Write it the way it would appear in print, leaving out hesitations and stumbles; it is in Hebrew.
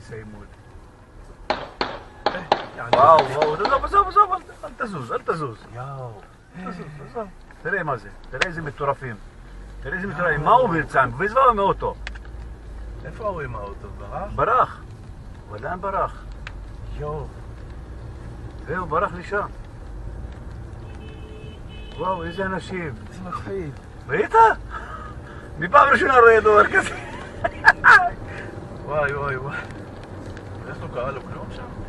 סיימון. يعني וואו, וואו, עזוב, עזוב, אל תזוז, אל תזוז. יואו. תזוז, עזוב. תראה מה זה, תראה איזה מטורפים. תראה איזה מטורפים, מה הוא ברצם? וזבאו מאוטו. איפה הוא עם האוטו? ברח? ברח. הוא עדיין ברח. יואו. והוא ברח לשם. וואו, איזה אנשים. איזה מפחיד. ראית? מפעם ראשונה רואה דבר כזה. וואי וואי וואי. איך לא קרה לו כלום שם?